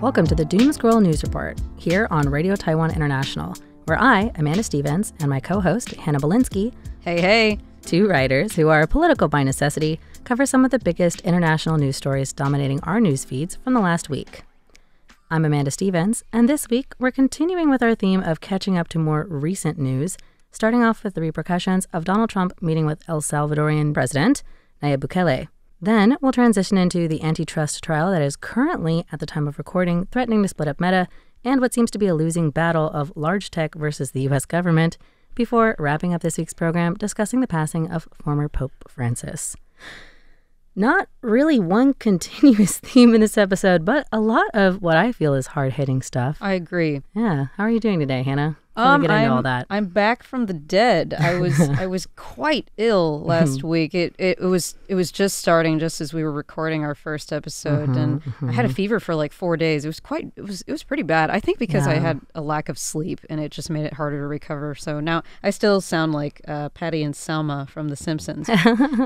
Welcome to the Doom Scroll News Report, here on Radio Taiwan International, where I, Amanda Stevens, and my co-host, Hannah Belinsky, hey, two writers who are political by necessity, cover some of the biggest international news stories dominating our news feeds from the last week. I'm Amanda Stevens, and this week we're continuing with our theme of catching up to more recent news, starting off with the repercussions of Donald Trump meeting with El Salvadorian President Nayib Bukele. Then we'll transition into the antitrust trial that is currently, at the time of recording, threatening to split up Meta and what seems to be a losing battle of large tech versus the U.S. government, before wrapping up this week's program discussing the passing of former Pope Francis. Not really one continuous theme in this episode, but a lot of what I feel is hard-hitting stuff. I agree. Yeah. How are you doing today, Hannah? Before we get into all that. I'm back from the dead. I was quite ill last week. It was just starting just as we were recording our first episode, and I had a fever for like 4 days. It was pretty bad. I think because I had a lack of sleep, and it just made it harder to recover. So now I still sound like Patty and Selma from The Simpsons,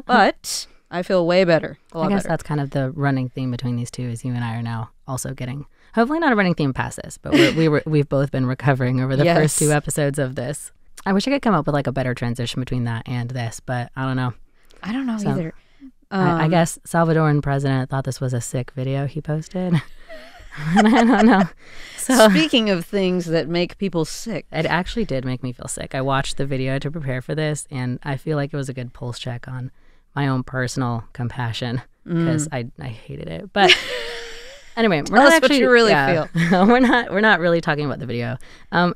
but I feel way better. I guess that's kind of the running theme between these two, is you and I are now also getting, hopefully not a running theme past this, but we've both been recovering over the first two episodes of this. I wish I could come up with like a better transition between that and this, but I don't know. I don't know either. I guess Salvadoran president thought this was a sick video he posted. I don't know. So, speaking of things that make people sick. It actually did make me feel sick. I watched the video to prepare for this, and I feel like it was a good pulse check on my own personal compassion, because I hated it. But anyway, we're not actually, what you really feel. We're not really talking about the video.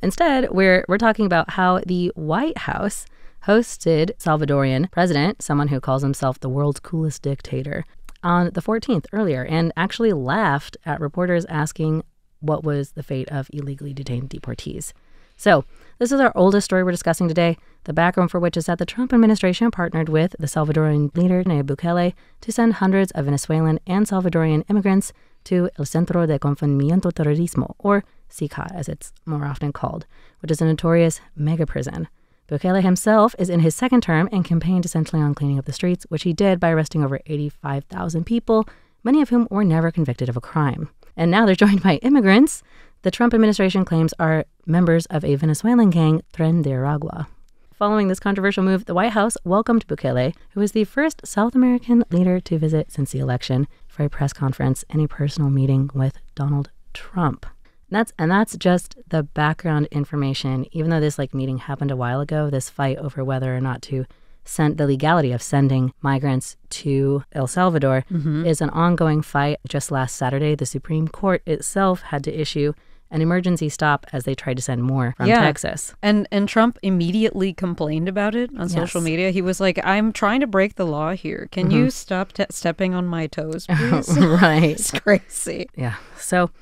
Instead, we're talking about how the White House hosted Salvadorian president, someone who calls himself the world's coolest dictator, on the 14th earlier, and actually laughed at reporters asking what was the fate of illegally detained deportees. So this is our oldest story we're discussing today, the background for which is that the Trump administration partnered with the Salvadoran leader Nayib Bukele to send hundreds of Venezuelan and Salvadorian immigrants to El Centro de Confinamiento Terrorismo, or CICAT as it's more often called, which is a notorious mega prison. Bukele himself is in his second term and campaigned essentially on cleaning up the streets, which he did by arresting over 85,000 people, many of whom were never convicted of a crime. And now they're joined by immigrants the Trump administration claims are members of a Venezuelan gang, Tren de Aragua. Following this controversial move, the White House welcomed Bukele, who was the first South American leader to visit since the election, for a press conference and a personal meeting with Donald Trump. And that's just the background information. Even though this meeting happened a while ago, this fight over whether or not to send the legality of sending migrants to El Salvador is an ongoing fight. Just last Saturday, the Supreme Court itself had to issue an emergency stop as they tried to send more from Texas. And Trump immediately complained about it on social media. He was like, I'm trying to break the law here. Can you stop stepping on my toes, please? Right. It's crazy. Yeah. So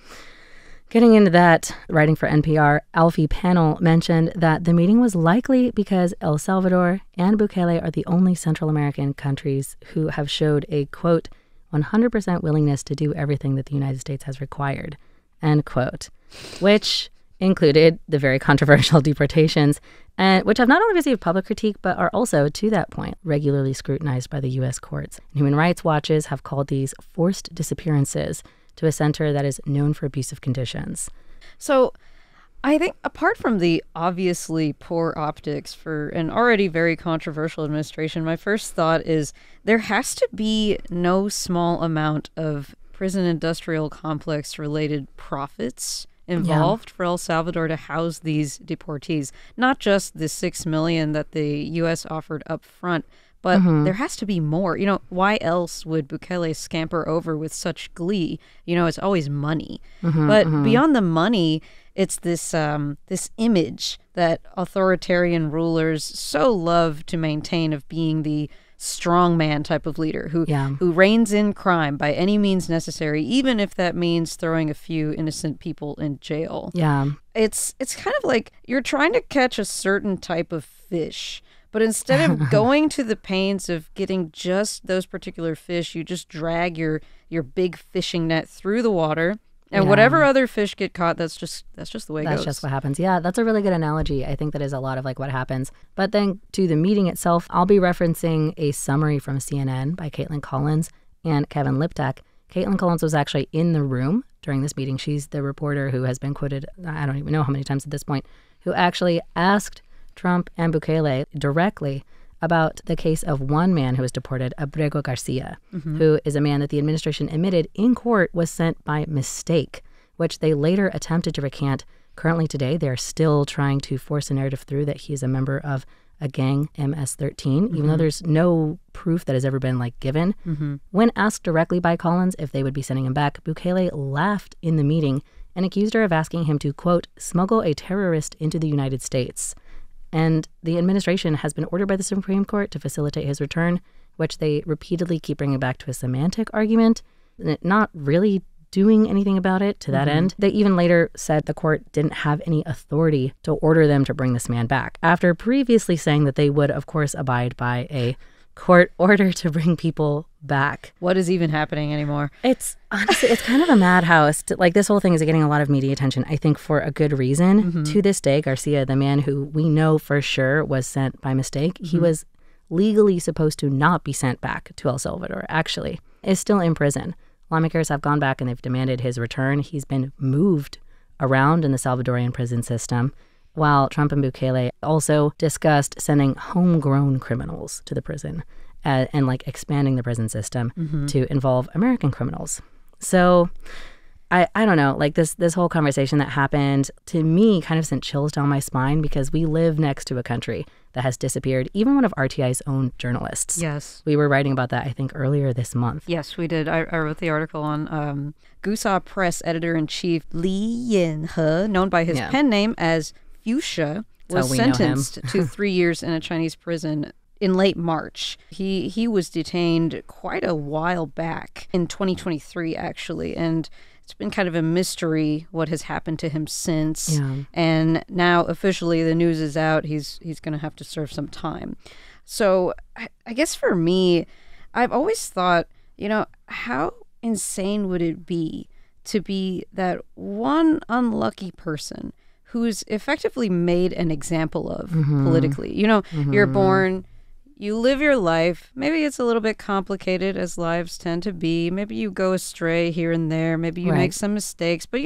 getting into that, writing for NPR, Alfie Pannell mentioned that the meeting was likely because El Salvador and Bukele are the only Central American countries who have showed a, quote, 100% willingness to do everything that the United States has required, end quote, which included the very controversial deportations, which have not only received public critique, but are also, to that point, regularly scrutinized by the U.S. courts. Human rights watches have called these forced disappearances to a center that is known for abusive conditions. So I think apart from the obviously poor optics for an already very controversial administration, my first thought is there has to be no small amount of prison industrial complex related profits involved for El Salvador to house these deportees. Not just the $6 million that the U.S. offered up front, but there has to be more. Why else would Bukele scamper over with such glee? It's always money. But beyond the money, it's this image that authoritarian rulers so love to maintain of being the strongman type of leader who reins in crime by any means necessary, even if that means throwing a few innocent people in jail. Yeah. It's kind of like you're trying to catch a certain type of fish, but instead of going to the pains of getting just those particular fish, you just drag your big fishing net through the water. And whatever other fish get caught, that's just the way it goes. That's just what happens. Yeah, that's a really good analogy. I think that is a lot of what happens. But then to the meeting itself, I'll be referencing a summary from CNN by Kaitlan and Kevin Liptak. Caitlin Collins was actually in the room during this meeting. She's the reporter who has been quoted, I don't even know how many times at this point, who actually asked Trump and Bukele directly about the case of one man who was deported, Abrego Garcia, who is a man that the administration admitted in court was sent by mistake, which they later attempted to recant. Currently today, they're still trying to force a narrative through that he is a member of a gang, MS-13, even though there's no proof that has ever been given. When asked directly by Collins if they would be sending him back, Bukele laughed in the meeting and accused her of asking him to, quote, smuggle a terrorist into the United States. And the administration has been ordered by the Supreme Court to facilitate his return, which they repeatedly keep bringing back to a semantic argument, not really doing anything about it to that end. They even later said the court didn't have any authority to order them to bring this man back, after previously saying that they would, of course, abide by a court order to bring people back. What is even happening anymore? It's honestly, it's kind of a madhouse. This whole thing is getting a lot of media attention, I think, for a good reason. To this day, Garcia, the man who we know for sure was sent by mistake, he was legally supposed to not be sent back to El Salvador, actually, is still in prison. Lawmakers have gone back and they've demanded his return. He's been moved around in the Salvadorian prison system, while Trump and Bukele also discussed sending homegrown criminals to the prison and expanding the prison system to involve American criminals. So I don't know, this whole conversation that happened to me kind of sent chills down my spine, because we live next to a country that has disappeared even one of RTI's own journalists. Yes. We were writing about that, I think, earlier this month. Yes, we did. I wrote the article on Gusa Press editor-in-chief Li Yin-he, known by his pen name as Fuchsia, was sentenced to 3 years in a Chinese prison in late March. He was detained quite a while back, in 2023, actually, and it's been kind of a mystery what has happened to him since. Yeah. And now officially the news is out. He's going to have to serve some time. So I guess for me, I've always thought, how insane would it be to be that one unlucky person who's effectively made an example of politically? You're born, you live your life. Maybe it's a little bit complicated, as lives tend to be. Maybe you go astray here and there. Maybe you make some mistakes. But,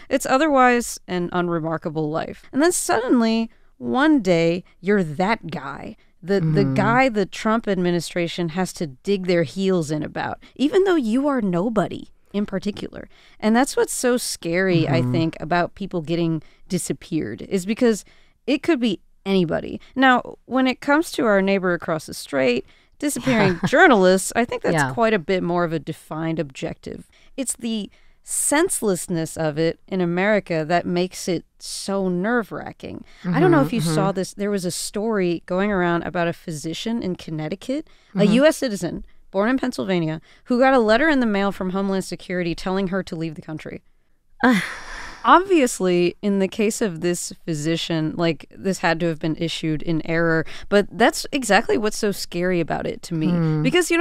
it's otherwise an unremarkable life. And then suddenly, one day, you're that guy. The guy the Trump administration has to dig their heels in about, even though you are nobody in particular. And that's what's so scary, I think, about people getting disappeared, is because it could be anybody. Now, when it comes to our neighbor across the strait, disappearing journalists, I think that's quite a bit more of a defined objective. It's the senselessness of it in America that makes it so nerve-wracking. I don't know if you saw this. There was a story going around about a physician in Connecticut, a U.S. citizen born in Pennsylvania, who got a letter in the mail from Homeland Security telling her to leave the country. Obviously, in the case of this physician, this had to have been issued in error, but that's exactly what's so scary about it to me. Because,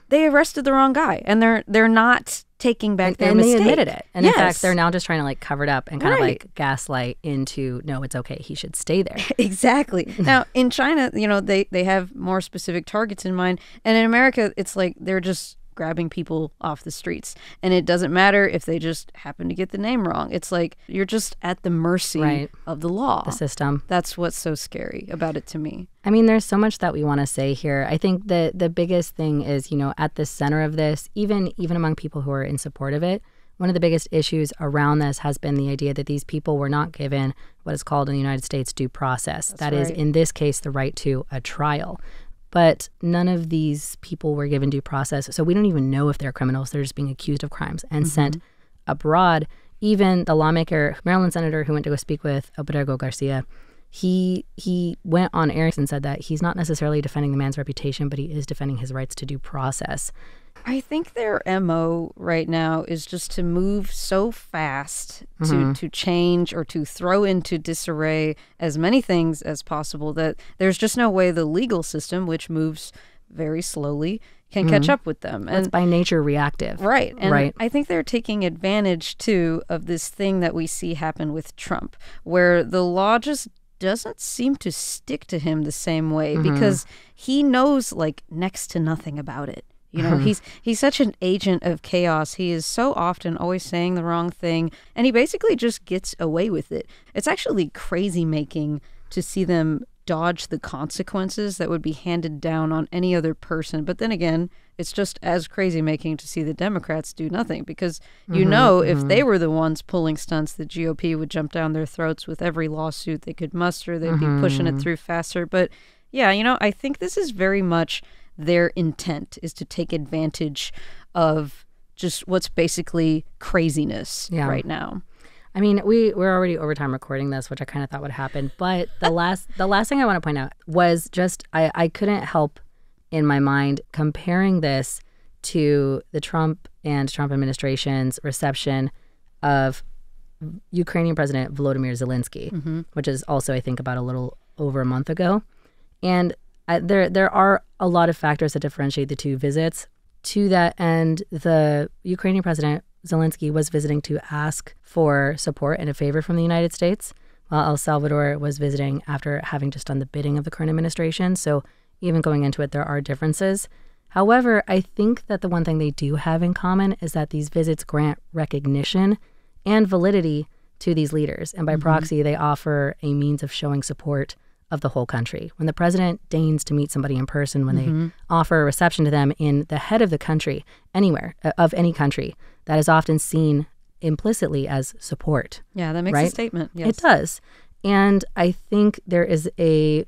they arrested the wrong guy, and they're not taking back their mistake. And they admitted it. And in fact, they're now just trying to cover it up and kind of gaslight into, no, it's okay, he should stay there. Exactly. Now, in China, they have more specific targets in mind. And in America, it's they're just grabbing people off the streets. And it doesn't matter if they just happen to get the name wrong. It's you're just at the mercy of the law. The system. That's what's so scary about it to me. I mean, there's so much that we want to say here. I think the biggest thing is, at the center of this, even among people who are in support of it, one of the biggest issues around this has been the idea that these people were not given what is called in the United States due process. That is, in this case, the right to a trial. But none of these people were given due process. So we don't even know if they're criminals. They're just being accused of crimes and sent abroad. Even the lawmaker, Maryland senator who went to go speak with Abrego Garcia, he went on air and said that he's not necessarily defending the man's reputation, but he is defending his rights to due process. I think their MO right now is just to move so fast to change or to throw into disarray as many things as possible that there's just no way the legal system, which moves very slowly, can catch up with them. And it's by nature reactive. Right. And I think they're taking advantage, too, of this thing that we see happen with Trump, where the law just doesn't seem to stick to him the same way because he knows next to nothing about it. You know, he's such an agent of chaos. He is so often always saying the wrong thing, and he basically just gets away with it. It's actually crazy making to see them dodge the consequences that would be handed down on any other person. But then again, it's just as crazy making to see the Democrats do nothing, because if they were the ones pulling stunts, the GOP would jump down their throats with every lawsuit they could muster. They'd be pushing it through faster. But yeah, I think this is very much their intent, is to take advantage of just what's basically craziness right now. I mean, we're already over time recording this, which I kind of thought would happen. But the last thing I want to point out was just I couldn't help in my mind comparing this to the Trump administration's reception of Ukrainian President Volodymyr Zelensky, which is also, I think, about a little over a month ago. And there are a lot of factors that differentiate the two visits. To that end, the Ukrainian President Zelensky was visiting to ask for support and a favor from the United States, while El Salvador was visiting after having just done the bidding of the current administration. So even going into it, there are differences. However, I think that the one thing they do have in common is that these visits grant recognition and validity to these leaders. And by proxy, they offer a means of showing support of the whole country. When the president deigns to meet somebody in person, when they offer a reception to them in the head of the country, anywhere, of any country, that is often seen implicitly as support. Yeah, that makes a statement. Yes. It does. And I think there's a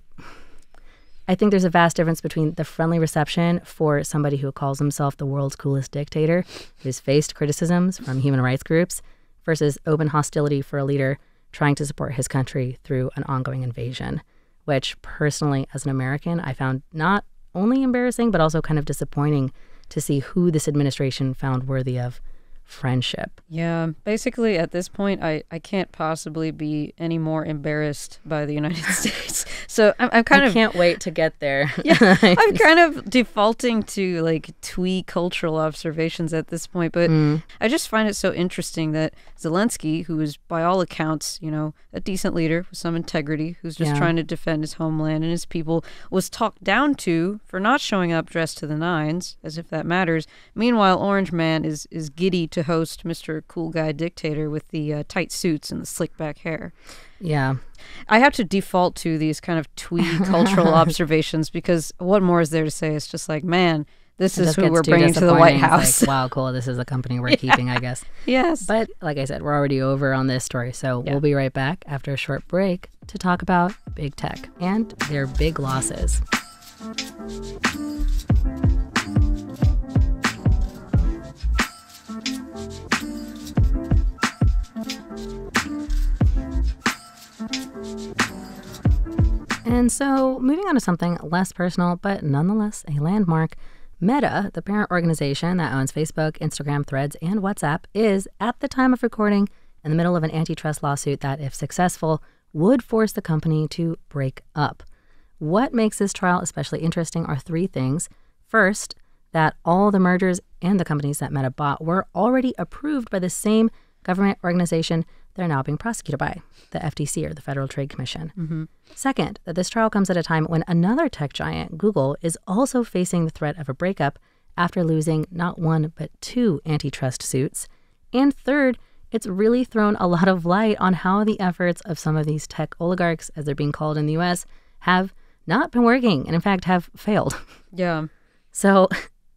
vast difference between the friendly reception for somebody who calls himself the world's coolest dictator, who's faced criticisms from human rights groups, versus open hostility for a leader trying to support his country through an ongoing invasion, which personally, as an American, I found not only embarrassing, but also kind of disappointing to see who this administration found worthy of friendship. Yeah, basically at this point, I can't possibly be any more embarrassed by the United States. So I'm kind of... I can't wait to get there. Yeah, I'm kind of defaulting to like twee cultural observations at this point, but I just find it so interesting that Zelensky, who is by all accounts, a decent leader with some integrity, who's just trying to defend his homeland and his people, was talked down to for not showing up dressed to the nines, as if that matters. Meanwhile, Orange Man is giddy to host Mr. Cool Guy Dictator with the tight suits and the slick back hair. Yeah. I have to default to these kind of twee cultural observations, because what more is there to say? It's just like, man, this is who we're bringing to the White House. Like, wow, cool. This is the company we're keeping, I guess. Yes. But like I said, we're already over on this story. So we'll be right back after a short break to talk about big tech and their big losses. And so, moving on to something less personal, but nonetheless a landmark, Meta, the parent organization that owns Facebook, Instagram, Threads, and WhatsApp, is, at the time of recording, in the middle of an antitrust lawsuit that, if successful, would force the company to break up. What makes this trial especially interesting are three things. First, that all the mergers and the companies that Meta bought were already approved by the same government organization they're now being prosecuted by, the FTC, or the Federal Trade Commission. Second, that this trial comes at a time when another tech giant, Google, is also facing the threat of a breakup after losing not one but two antitrust suits. And third, it's really thrown a lot of light on how the efforts of some of these tech oligarchs, as they're being called in the U.S., have not been working and, in fact, have failed. Yeah. So,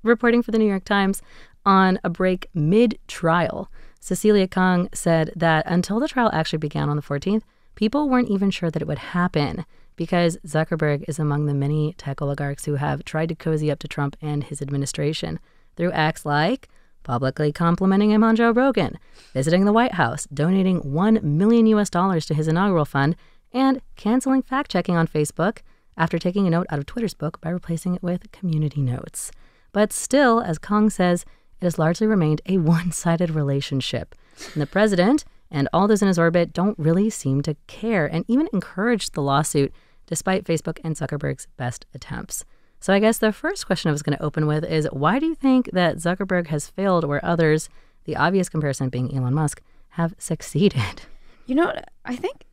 reporting for the New York Times on a break mid-trial, Cecilia Kang said that until the trial actually began on the 14th, people weren't even sure that it would happen because Zuckerberg is among the many tech oligarchs who have tried to cozy up to Trump and his administration through acts like publicly complimenting him on Joe Rogan, visiting the White House, donating $1 million to his inaugural fund, and canceling fact-checking on Facebook after taking a note out of Twitter's book by replacing it with community notes. But still, as Kang says, it has largely remained a one-sided relationship. And the president and all those in his orbit don't really seem to care and even encourage the lawsuit despite Facebook and Zuckerberg's best attempts. So I guess the first question I was going to open with is, why do you think that Zuckerberg has failed where others, the obvious comparison being Elon Musk, have succeeded? I think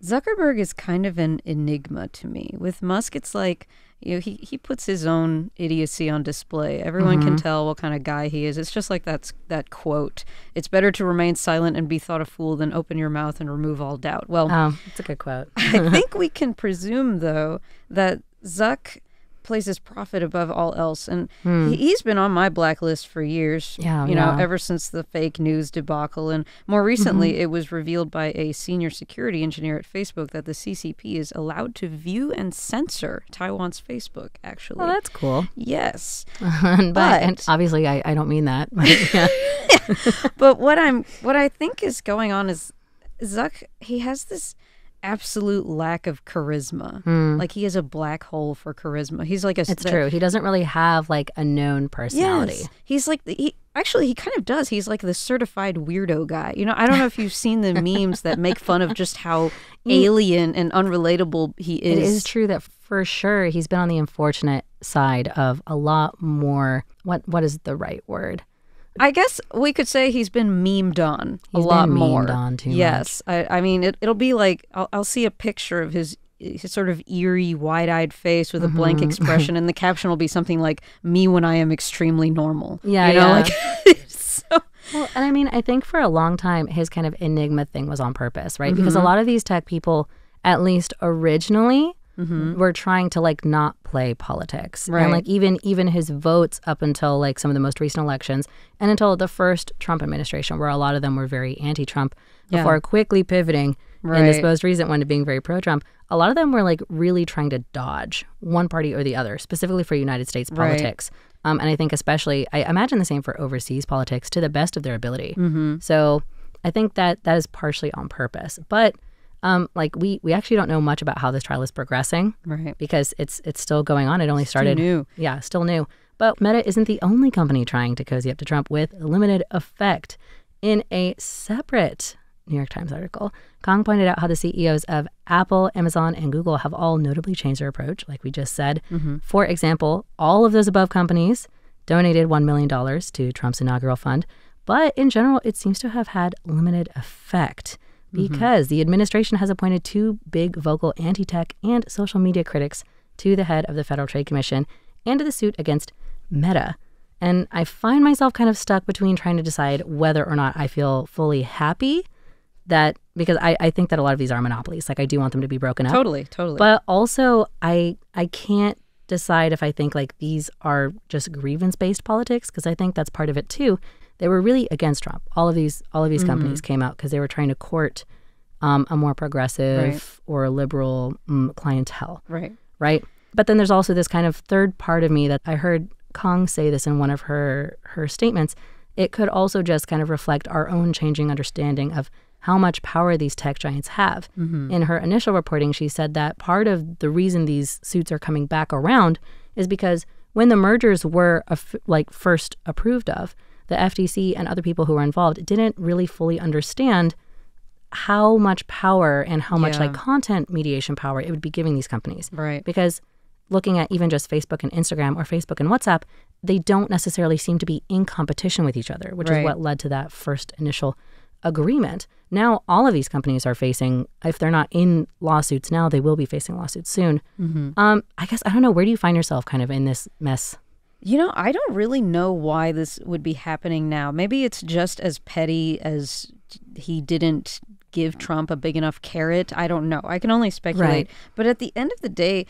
Zuckerberg is kind of an enigma to me. With Musk, it's like, he puts his own idiocy on display. Everyone can tell what kind of guy he is. It's just like that quote. It's better to remain silent and be thought a fool than open your mouth and remove all doubt. Well, it's a good quote. I think we can presume, though, that Zuck places profit above all else. And he's been on my blacklist for years, ever since the fake news debacle. And more recently, it was revealed by a senior security engineer at Facebook that the CCP is allowed to view and censor Taiwan's Facebook, actually. Well, that's cool. Yes. And obviously, I don't mean that. But what I think is going on is Zuck, he has this absolute lack of charisma. Like, he is a black hole for charisma. He's like It's true. He doesn't really have like a known personality. Yes. He's like he kind of does. He's like the certified weirdo guy. I don't know if you've seen the memes that make fun of just how alien and unrelatable he is. It is true that for sure he's been on the unfortunate side of a lot more. What is the right word? I guess we could say he's been memed on a lot more. Memed on too much. I mean, it'll be like I'll see a picture of his sort of eerie, wide-eyed face with a blank expression, and the caption will be something like "Me when I am extremely normal." Yeah. So. Well, and I mean, I think for a long time his kind of enigma thing was on purpose, right? Because a lot of these tech people, at least originally, were trying to like not play politics. Right. And like even his votes up until like some of the most recent elections and until the first Trump administration, where a lot of them were very anti-Trump before quickly pivoting in this most recent one to being very pro-Trump. A lot of them were like really trying to dodge one party or the other, specifically for United States politics. And I think especially, I imagine the same for overseas politics to the best of their ability. So I think that is partially on purpose. But like we actually don't know much about how this trial is progressing, right? Because it's still going on. It only started. Still new. Yeah, still new. But Meta isn't the only company trying to cozy up to Trump with limited effect. In a separate New York Times article, Kong pointed out how the CEOs of Apple, Amazon, and Google have all notably changed their approach, like we just said. For example, all of those above companies donated $1 million to Trump's inaugural fund, but in general, it seems to have had limited effect because the administration has appointed two big vocal anti-tech and social media critics to the head of the Federal Trade Commission and to the suit against Meta. And I find myself kind of stuck between trying to decide whether or not I feel fully happy that, because I think that a lot of these are monopolies. Like, I do want them to be broken up. Totally. But also, I can't decide if I think like these are just grievance-based politics, because I think that's part of it too. They were really against Trump. All of these companies came out because they were trying to court a more progressive or liberal clientele. Right. But then there's also this kind of third part of me that I heard Kong say this in one of her statements. It could also just kind of reflect our own changing understanding of how much power these tech giants have. In her initial reporting, she said that part of the reason these suits are coming back around is because when the mergers were first approved of, the FTC and other people who were involved didn't really fully understand how much power and how much like content mediation power it would be giving these companies. Right. Because looking at even just Facebook and Instagram or Facebook and WhatsApp, they don't necessarily seem to be in competition with each other, which is what led to that first initial agreement. Now, all of these companies are facing, if they're not in lawsuits now, they will be facing lawsuits soon. I guess, I don't know, where do you find yourself kind of in this mess? I don't really know why this would be happening now. Maybe it's just as petty as he didn't give Trump a big enough carrot. I don't know. I can only speculate. But at the end of the day,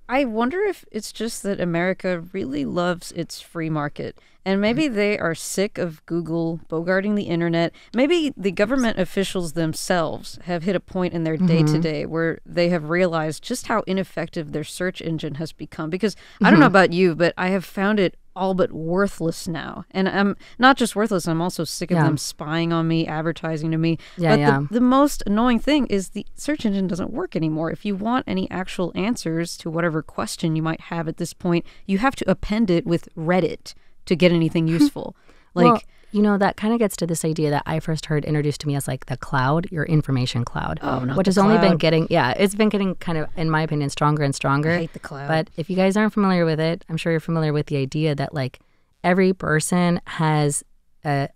I wonder if it's just that America really loves its free market. And maybe they are sick of Google bogarting the internet. Maybe the government officials themselves have hit a point in their day-to-day where they have realized just how ineffective their search engine has become. Because I don't know about you, but I have found it all but worthless now. And I'm not just worthless, I'm also sick of them spying on me, advertising to me. But the most annoying thing is the search engine doesn't work anymore. If you want any actual answers to whatever question you might have at this point, you have to append it with Reddit to get anything useful. Well, that kind of gets to this idea that I first heard introduced to me as like the cloud, your information cloud, which has only been getting, it's been getting kind of, in my opinion, stronger and stronger. I hate the cloud. But if you guys aren't familiar with it, I'm sure you're familiar with the idea that like every person has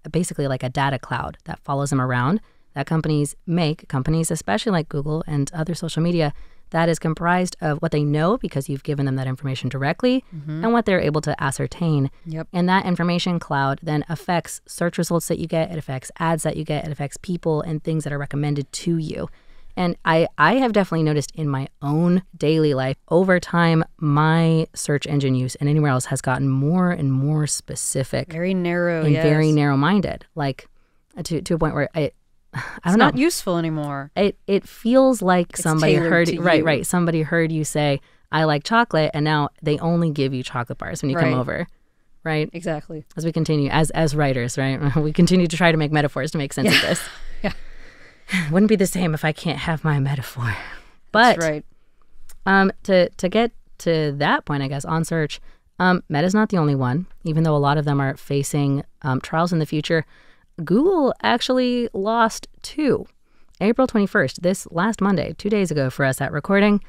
basically like a data cloud that follows them around that companies make, companies especially like Google and other social media, that is comprised of what they know because you've given them that information directly and what they're able to ascertain. Yep. And that information cloud then affects search results that you get, it affects ads that you get, it affects people and things that are recommended to you. And I have definitely noticed in my own daily life, over time, my search engine use and anywhere else has gotten more and more specific. Very narrow, and yes. very narrow-minded, like to a point where I don't know. It's not useful anymore. It feels like It's somebody tailored heard to you. right. Somebody heard you say, "I like chocolate," and now they only give you chocolate bars when you come Right. over, right? Exactly. As we continue, as writers, right? We continue to try to make metaphors to make sense of this. Yeah. Wouldn't be the same if I can't have my metaphor. But That's right. to get to that point, I guess, on search, Meta's not the only one. Even though a lot of them are facing trials in the future, Google actually lost 2. April 21st, this last Monday, 2 days ago for us at recording,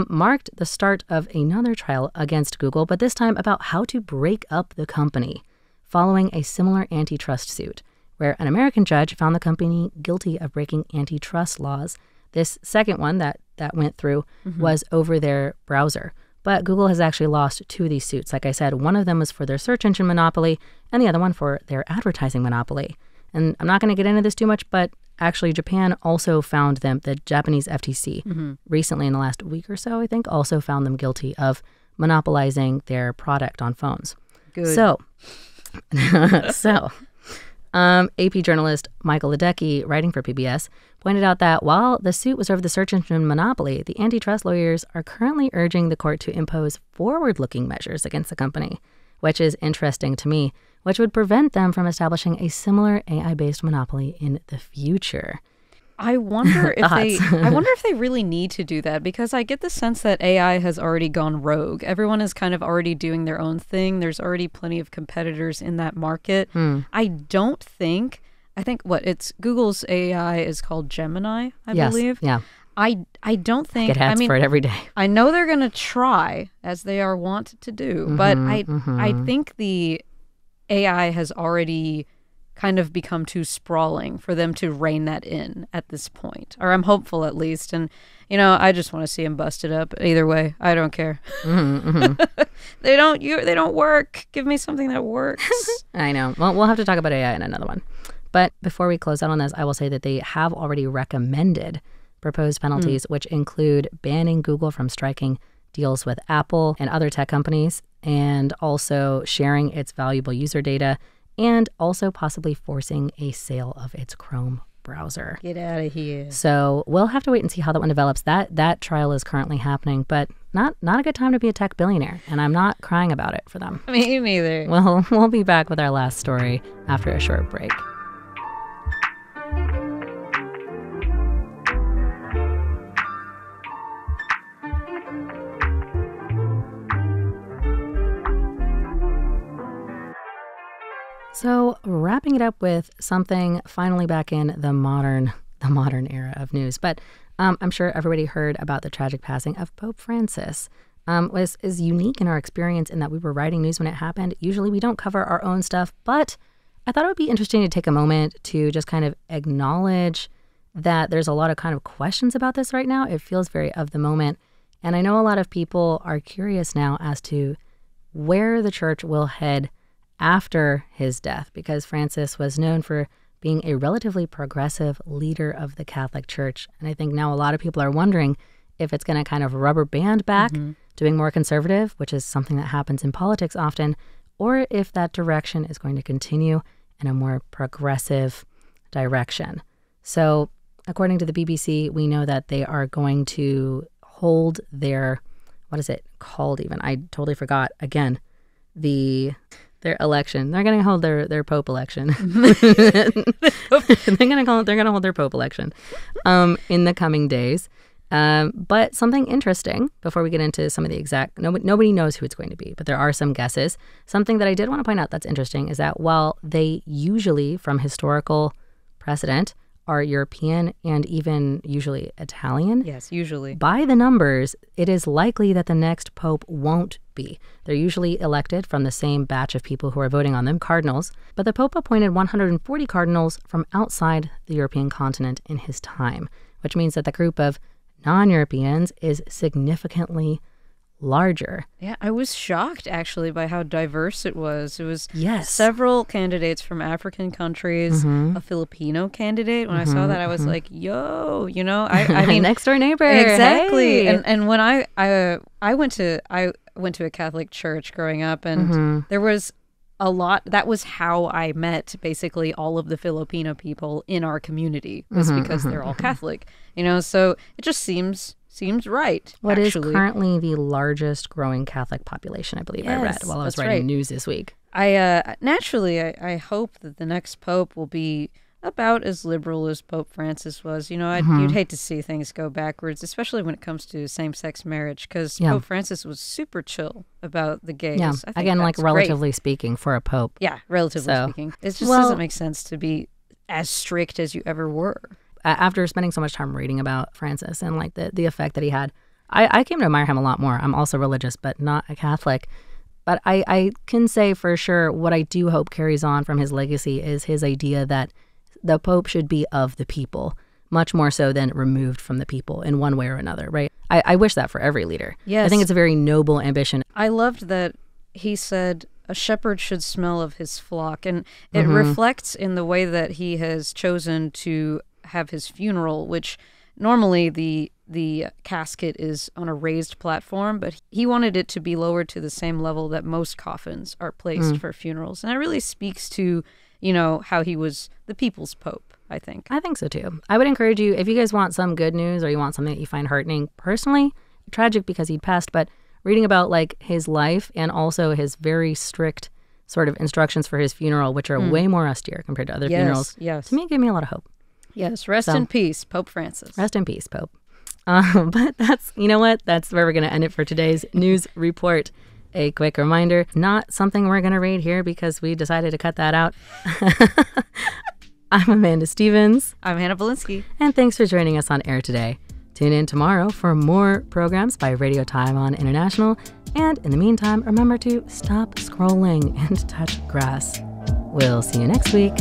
marked the start of another trial against Google, but this time about how to break up the company following a similar antitrust suit, where an American judge found the company guilty of breaking antitrust laws. This second one that went through was over their browser. But Google has actually lost 2 of these suits. Like I said, one of them was for their search engine monopoly and the other one for their advertising monopoly. And I'm not going to get into this too much, but actually Japan also found them, the Japanese FTC, recently in the last week or so, I think, also found them guilty of monopolizing their product on phones. Good. So AP journalist Michael Ledecky, writing for PBS, pointed out that while the suit was over the search engine monopoly, the antitrust lawyers are currently urging the court to impose forward-looking measures against the company, which is interesting to me, which would prevent them from establishing a similar AI-based monopoly in the future. I wonder if they really need to do that, because I get the sense that AI has already gone rogue. Everyone is kind of already doing their own thing. There's already plenty of competitors in that market. I think it's Google's AI is called Gemini, I believe. Yeah. I don't think Get ads for it every day. I know they're going to try, as they are wont to do, but I think the AI has already kind of become too sprawling for them to rein that in at this point. Or I'm hopeful, at least. And, I just want to see them busted up. Either way, I don't care. They don't work. Give me something that works. I know. Well, we'll have to talk about AI in another one. But before we close out on this, I will say that they have already recommended proposed penalties, which include banning Google from striking deals with Apple and other tech companies, and also sharing its valuable user data, and also possibly forcing a sale of its Chrome browser. Get out of here. So we'll have to wait and see how that one develops. That trial is currently happening, but not a good time to be a tech billionaire, and I'm not crying about it for them. Me neither. Well, we'll be back with our last story after a short break. So wrapping it up with something finally back in the modern era of news. But I'm sure everybody heard about the tragic passing of Pope Francis. Is unique in our experience in that we were writing news when it happened. Usually we don't cover our own stuff, but I thought it would be interesting to take a moment to just kind of acknowledge that there's a lot of kind of questions about this right now. It feels very of the moment. And I know a lot of people are curious now as to where the church will head after his death, because Francis was known for being a relatively progressive leader of the Catholic Church. And I think now a lot of people are wondering if it's going to kind of rubber band back to being more conservative, which is something that happens in politics often, or if that direction is going to continue in a more progressive direction. So according to the BBC, we know that they are going to hold their, what is it called even? I totally forgot again, their election. They're going to hold their Pope election. They're going to hold their Pope election in the coming days. But something interesting before we get into some of the exact, nobody knows who it's going to be, but there are some guesses. Something that I did want to point out that's interesting is that while they usually, from historical precedent, are European and even usually Italian. Yes, usually. By the numbers, it is likely that the next pope won't be. They're usually elected from the same batch of people who are voting on them, cardinals, but the pope appointed 140 cardinals from outside the European continent in his time, which means that the group of non-Europeans is significantly larger. Yeah, I was shocked actually by how diverse it was. It was Yes. several candidates from African countries, a Filipino candidate. When I saw that, I was like, "Yo, you know, I mean, Next door neighbor." exactly." Hey. And when I went to a Catholic church growing up, and there was a lot. That was how I met basically all of the Filipino people in our community, was because they're all Catholic. You know, so it just seems right. What is actually. currently the largest growing Catholic population, I believe I read Yes, while I was that's writing right. news this week. I hope that the next pope will be about as liberal as Pope Francis was. You know, you'd hate to see things go backwards, especially when it comes to same-sex marriage, because Pope Francis was super chill about the gays. Yeah, I think again, like that's great. relatively speaking, for a pope. Yeah, relatively speaking. It just doesn't make sense to be as strict as you ever were. After spending so much time reading about Francis and like the effect that he had, I came to admire him a lot more. I'm also religious, but not a Catholic. But I can say for sure what I do hope carries on from his legacy is his idea that the Pope should be of the people, much more so than removed from the people in one way or another, right? I wish that for every leader. Yes. I think it's a very noble ambition. I loved that he said a shepherd should smell of his flock, and it reflects in the way that he has chosen to have his funeral, which normally the casket is on a raised platform, but he wanted it to be lowered to the same level that most coffins are placed for funerals. And it really speaks to, you know, how he was the people's pope, I think. I think so too. I would encourage you, if you guys want some good news or you want something that you find heartening, personally, tragic because he'd passed, but reading about like his life and also his very strict sort of instructions for his funeral, which are way more austere compared to other funerals, to me, it gave me a lot of hope. Yes, rest in peace, Pope Francis. Rest in peace, Pope. But that's, you know what? That's where we're going to end it for today's news report. A quick reminder, not something we're going to read here because we decided to cut that out. I'm Amanda Stevens. I'm Hannah Belinsky. And thanks for joining us on air today. Tune in tomorrow for more programs by Radio Taiwan International. And in the meantime, remember to stop scrolling and touch grass. We'll see you next week.